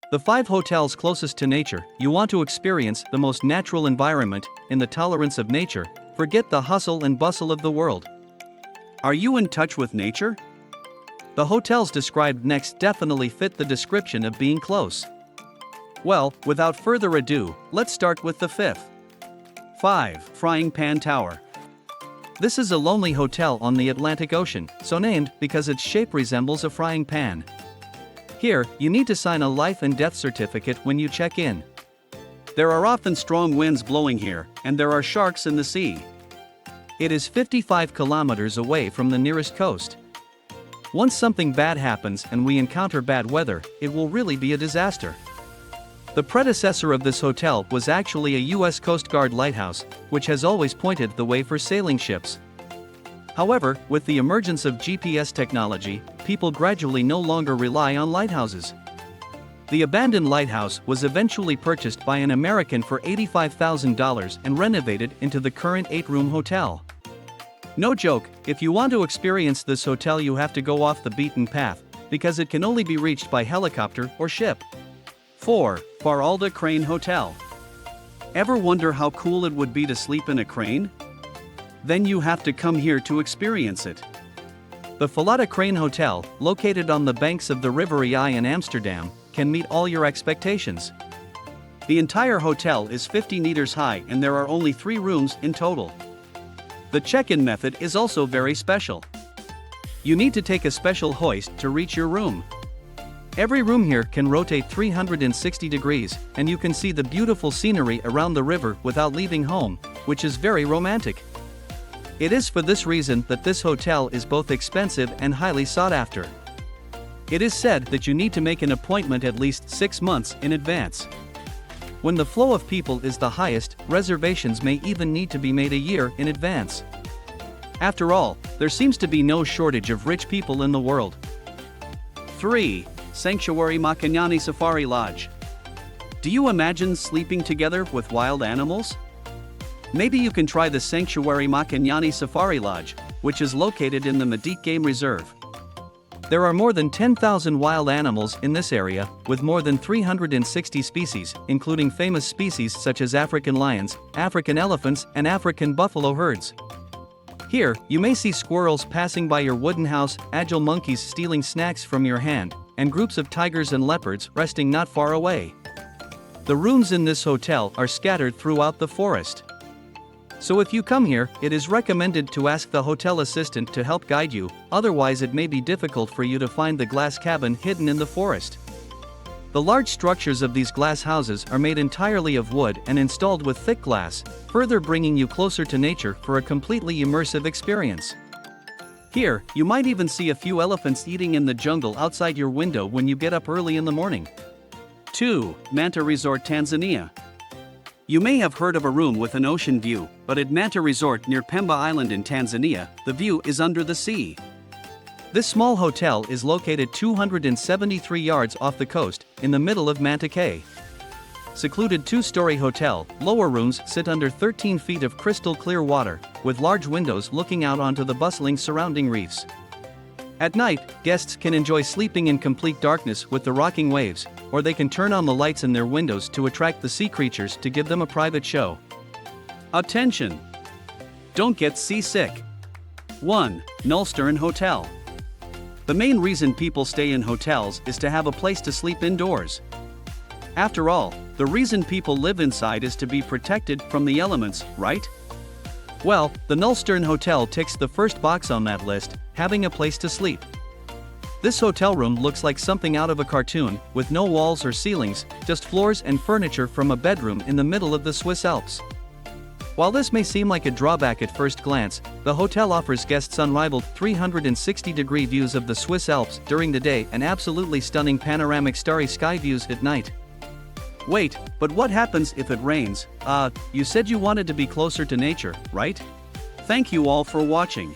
The 5 hotels closest to nature. You want to experience the most natural environment, in the tolerance of nature, forget the hustle and bustle of the world. Are you in touch with nature? The hotels described next definitely fit the description of being close. Well, without further ado, let's start with the 5th. 5. Frying Pan Tower. This is a lonely hotel on the Atlantic Ocean, so named because its shape resembles a frying pan. Here, you need to sign a life and death certificate when you check in. There are often strong winds blowing here, and there are sharks in the sea. It is 55 kilometers away from the nearest coast. Once something bad happens and we encounter bad weather, it will really be a disaster. The predecessor of this hotel was actually a U.S. Coast Guard lighthouse, which has always pointed the way for sailing ships. However, with the emergence of GPS technology, people gradually no longer rely on lighthouses. The abandoned lighthouse was eventually purchased by an American for $85,000 and renovated into the current 8-room hotel. No joke, if you want to experience this hotel you have to go off the beaten path, because it can only be reached by helicopter or ship. 4. Faralda Crane Hotel. Ever wonder how cool it would be to sleep in a crane? Then you have to come here to experience it. The Faralda Crane Hotel, located on the banks of the River Ij in Amsterdam, can meet all your expectations. The entire hotel is 50 meters high and there are only 3 rooms in total. The check-in method is also very special. You need to take a special hoist to reach your room. Every room here can rotate 360 degrees, and you can see the beautiful scenery around the river without leaving home, which is very romantic. It is for this reason that this hotel is both expensive and highly sought after. It is said that you need to make an appointment at least 6 months in advance. When the flow of people is the highest, reservations may even need to be made a year in advance. After all, there seems to be no shortage of rich people in the world. 3. Sanctuary Makanyani Safari Lodge. Do you imagine sleeping together with wild animals? Maybe you can try the Sanctuary Makanyani Safari Lodge, which is located in the Madik Game Reserve. There are more than 10,000 wild animals in this area, with more than 360 species, including famous species such as African lions, African elephants, and African buffalo herds. Here, you may see squirrels passing by your wooden house, agile monkeys stealing snacks from your hand, and groups of tigers and leopards resting not far away. The rooms in this hotel are scattered throughout the forest. So if you come here, it is recommended to ask the hotel assistant to help guide you, otherwise it may be difficult for you to find the glass cabin hidden in the forest. The large structures of these glass houses are made entirely of wood and installed with thick glass, further bringing you closer to nature for a completely immersive experience. Here, you might even see a few elephants eating in the jungle outside your window when you get up early in the morning. 2. Manta Resort Tanzania. You may have heard of a room with an ocean view, but at Manta Resort near Pemba Island in Tanzania, the view is under the sea. This small hotel is located 273 yards off the coast, in the middle of Manta Cay. Secluded 2-story hotel, lower rooms sit under 13 feet of crystal clear water, with large windows looking out onto the bustling surrounding reefs. At night, guests can enjoy sleeping in complete darkness with the rocking waves, or they can turn on the lights in their windows to attract the sea creatures to give them a private show. Attention! Don't get seasick. 1. Nullstern Hotel. The main reason people stay in hotels is to have a place to sleep indoors. After all, the reason people live inside is to be protected from the elements, right? Well, the Nullstern Hotel ticks the first box on that list, having a place to sleep. This hotel room looks like something out of a cartoon, with no walls or ceilings, just floors and furniture from a bedroom in the middle of the Swiss Alps. While this may seem like a drawback at first glance, the hotel offers guests unrivaled 360-degree views of the Swiss Alps during the day and absolutely stunning panoramic starry sky views at night. Wait, but what happens if it rains? You said you wanted to be closer to nature, right? Thank you all for watching.